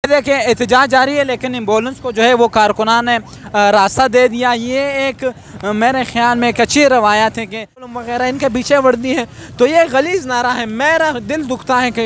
देखिए एहतजाज जारी है, लेकिन एम्बुलेंस को जो है वो कारकुनान ने रास्ता दे दिया। ये एक मेरे ख्याल में एक अच्छी रवायत है कि वगैरह इनके पीछे वर्दी है, तो ये गलीज़ नारा है। मेरा दिल दुखता है कि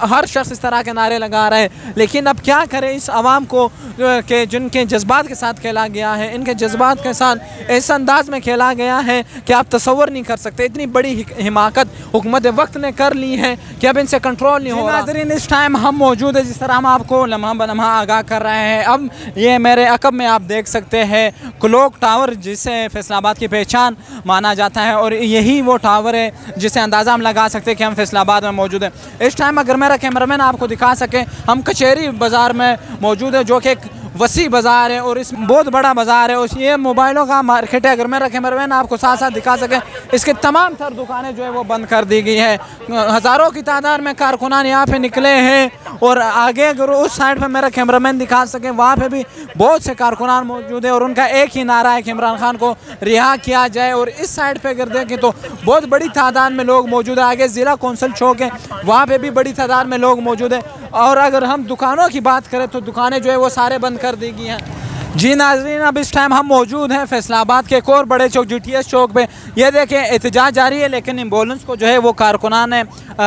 हर शख्स इस तरह के नारे लगा रहा है, लेकिन अब क्या करें इस आवाम को कि जिनके जज्बात के साथ खेला गया है, इनके जज्बात के साथ इस अंदाज में खेला गया है कि आप तसव्वुर नहीं कर सकते। इतनी बड़ी हिमाकत हुकूमत वक्त ने कर ली है कि अब इनसे कंट्रोल नहीं हो रहा। नाज़रीन, इस टाइम हम मौजूद है, जिस तरह हम आपको लम्हा बनम्हा आगाह कर रहे हैं। अब ये मेरे अकब में आप देख सकते हैं क्लॉक टावर, जिसे फैसलाबाद की पहचान माना जाता है, और यही वो टावर है जिसे अंदाज़ा हम लगा सकते हैं कि हम फैसलाबाद में मौजूद हैं। इस टाइम अगर मेरा कैमरामैन आपको दिखा सके, हम कचहरी बाज़ार में मौजूद है, जो कि एक वसी बाज़ार है और इस बहुत बड़ा बाज़ार है। उस ये मोबाइलों का मार्केट है। अगर मेरा कैमरामैन आपको साथ साथ दिखा सके, इसके तमाम तर दुकानें जो है वो बंद कर दी गई है। हज़ारों की तादाद में कारकुनान यहाँ पे निकले हैं, और आगे अगर उस साइड पे मेरा कैमरामैन दिखा सके, वहाँ पे भी बहुत से कारकुनान मौजूद है, और उनका एक ही नारा है कि इमरान खान को रिहा किया जाए। और इस साइड पे अगर देखें तो बहुत बड़ी तादाद में लोग मौजूद है। आगे ज़िला कौंसल चौक है, वहाँ पे भी बड़ी तादाद में लोग मौजूद है। और अगर हम दुकानों की बात करें तो दुकानें जो है वो सारे बंद कर दी गई हैं। जी नाज़रीन, अब इस टाइम हम मौजूद हैं फैसलाबाद के एक और बड़े चौक GTS चौक पे। ये देखें एहतजाज जारी है, लेकिन एम्बुलेंस को जो है वो कारकुनान ने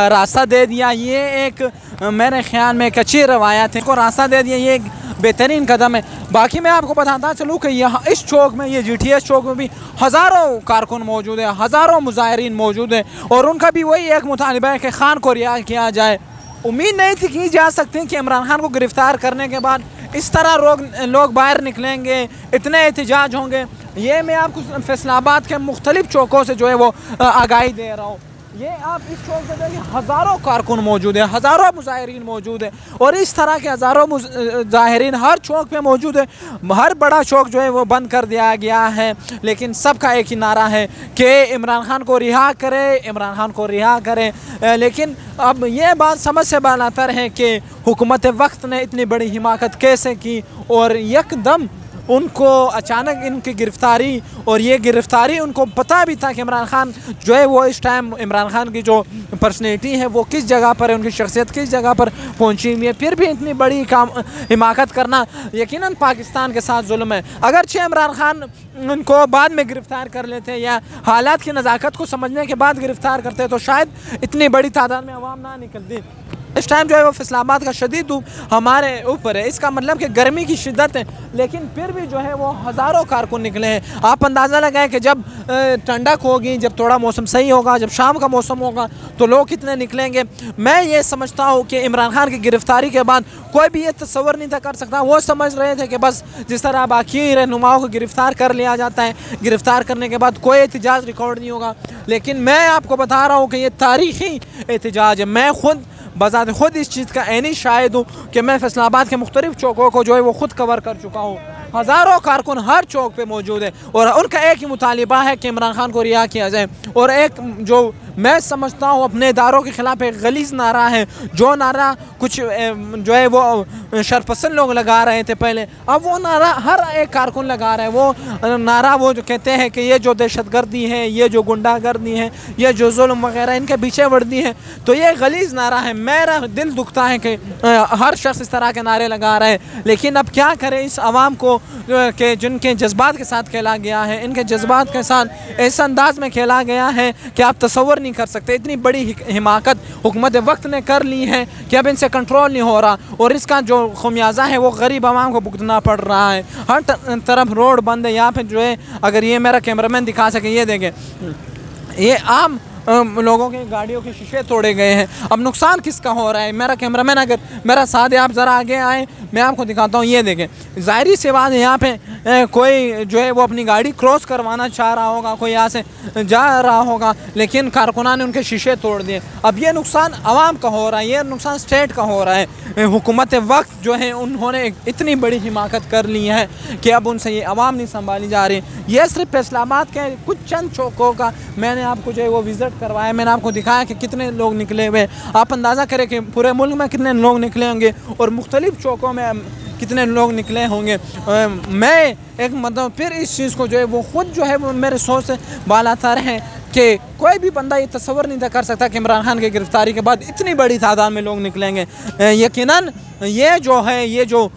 रास्ता दे दिया। ये एक मेरे ख्याल में एक अच्छी रवायत है, को रास्ता दे दिया, ये एक बेहतरीन कदम है। बाकी मैं आपको बताता चलूँ कि यहाँ इस चौक में, ये GTS चौक में भी हज़ारों कारकुन मौजूद है, हज़ारों मुजाहिरीन मौजूद है, और उनका भी वही एक मुतालिबा है कि खान को रिहा किया जाए। उम्मीद नहीं थी की जा सकती कि इमरान खान को गिरफ़्तार करने के बाद इस तरह लोग बाहर निकलेंगे, इतने एहतजाज होंगे। ये मैं आपको फैसलाबाद के मुख्तलिफ चौकों से जो है वो आगाही दे रहा हूँ। ये आप इस चौक पर देखिए, हज़ारों कारकुन मौजूद है, हज़ारों मुजाहिरीन मौजूद है, और इस तरह के हज़ारों मुजाहिरीन हर चौक पे मौजूद है। हर बड़ा चौक जो है वो बंद कर दिया गया है, लेकिन सबका एक ही नारा है कि इमरान खान को रिहा करें, इमरान खान को रिहा करें। लेकिन अब ये बात समझ से बालातर है कि हुकूमत वक्त ने इतनी बड़ी हिमाकत कैसे की, और यकदम उनको अचानक इनकी गिरफ़्तारी, और ये गिरफ़्तारी उनको पता भी था कि इमरान खान जो है वो इस टाइम, इमरान खान की जो पर्सनैलिटी है वो किस जगह पर है, उनकी शख्सियत किस जगह पर पहुंची हुई है, फिर भी इतनी बड़ी हिमाकत करना यकीनन पाकिस्तान के साथ जुल्म है। अगरचे इमरान खान उनको बाद में गिरफ़्तार कर लेते या हालात की नज़ाकत को समझने के बाद गिरफ़्तार करते तो शायद इतनी बड़ी तादाद में अवाम ना निकलती। इस टाइम जो है वो फैसलाबाद का शदीद धूप हमारे ऊपर है, इसका मतलब कि गर्मी की शिद्दत है, लेकिन फिर भी जो है वो हज़ारों कारकुन निकले हैं। आप अंदाज़ा लगाएं कि जब ठंडक होगी, जब थोड़ा मौसम सही होगा, जब शाम का मौसम होगा, तो लोग कितने निकलेंगे। मैं ये समझता हूँ कि इमरान खान की गिरफ़्तारी के बाद कोई भी ये तस्वर नहीं था कर सकता। वो समझ रहे थे कि बस जिस तरह बाकी रहनुमाओं को गिरफ़्तार कर लिया जाता है, गिरफ़्तार करने के बाद कोई एहतजाज रिकॉर्ड नहीं होगा, लेकिन मैं आपको बता रहा हूँ कि ये तारीख़ी एहतजाज है। मैं खुद बज़ात खुद इस चीज़ का ऐनी शाहिद हूँ कि मैं फैसलाबाद के मुख्तलिफ चौकों को जो है वो खुद कवर कर चुका हूँ। हज़ारों कारकुन हर चौक पे मौजूद है, और उनका एक ही मुतालिबा है कि इमरान खान को रिहा किया जाए। और एक जो मैं समझता हूँ अपने इदारों के ख़िलाफ़ एक गलीज़ नारा है, जो नारा कुछ जो है वो शरपसंद लोग लगा रहे थे पहले, अब वो नारा हर एक कारकुन लगा रहा है। वो नारा वो जो कहते हैं कि ये जो दहशतगर्दी है, ये जो गुंडागर्दी है, ये जो जुल्म वगैरह इनके पीछे वर्दी है, तो ये गलीज़ नारा है। मेरा दिल दुखता है कि हर शख्स इस तरह के नारे लगा रहा है, लेकिन अब क्या करें इस आवाम को कि जिनके जज्बात के साथ खेला गया है, इनके जज्बात के साथ इस अंदाज में खेला गया है कि आप तसव्वुर नहीं कर सकते। इतनी बड़ी हिमाकत हुकूमत वक्त ने कर ली है कि अब इनसे कंट्रोल नहीं हो रहा, और इसका जो खमियाजा है वो गरीब आवाम को भुगतना पड़ रहा है। हर तरफ रोड बंद है। यहाँ पे जो है, अगर ये मेरा कैमरामैन दिखा सके, ये देखें, ये आम लोगों की गाड़ियों के शीशे तोड़े गए हैं। अब नुकसान किसका हो रहा है? मेरा कैमरामैन अगर मेरा साथ है, आप ज़रा आगे आए, मैं आपको दिखाता हूँ। ये देखें, ज़ाहिरी सी बात है, यहाँ पे कोई जो है वो अपनी गाड़ी क्रॉस करवाना चाह रहा होगा, कोई यहाँ से जा रहा होगा, लेकिन कारकुनान ने उनके शीशे तोड़ दिए। अब ये नुकसान आवाम का हो रहा है, ये नुकसान स्टेट का हो रहा है। हुकूमत वक्त जो है उन्होंने इतनी बड़ी हिमाकत कर ली है कि अब उनसे ये आवाम नहीं संभाली जा रही। ये सिर्फ फैसलाबाद के कुछ चंद चौकों का मैंने आपको जो है वो विज़िट करवाया, मैंने आपको दिखाया कि कितने लोग निकले हुए। आप अंदाज़ा करें कि पूरे मुल्क में कितने लोग निकले होंगे और मुख्तलिफ चौकों में कितने लोग निकले होंगे। मैं एक मतलब फिर इस चीज़ को जो है वो ख़ुद जो है वो मेरे सोच से बालातर है कि कोई भी बंदा ये तस्वर नहीं कर सकता कि इमरान खान की गिरफ़्तारी के बाद इतनी बड़ी तादाद में लोग निकलेंगे। यकीनन ये जो है, ये जो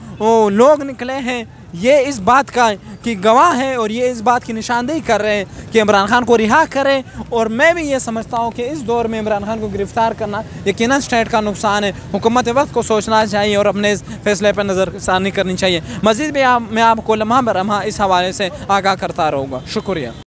लोग निकले हैं, ये इस बात का कि गवाह हैं और ये इस बात की निशानदेही कर रहे हैं कि इमरान खान को रिहा करें। और मैं भी ये समझता हूँ कि इस दौर में इमरान खान को गिरफ़्तार करना यकीनन स्टेट का नुकसान है। हुकूमत वक्त को सोचना चाहिए और अपने इस फैसले पर नज़रसानी करनी चाहिए। मज़ीद भी मैं आपको लम्हा ब लम्हा इस हवाले से आगाह करता रहूँगा। शुक्रिया।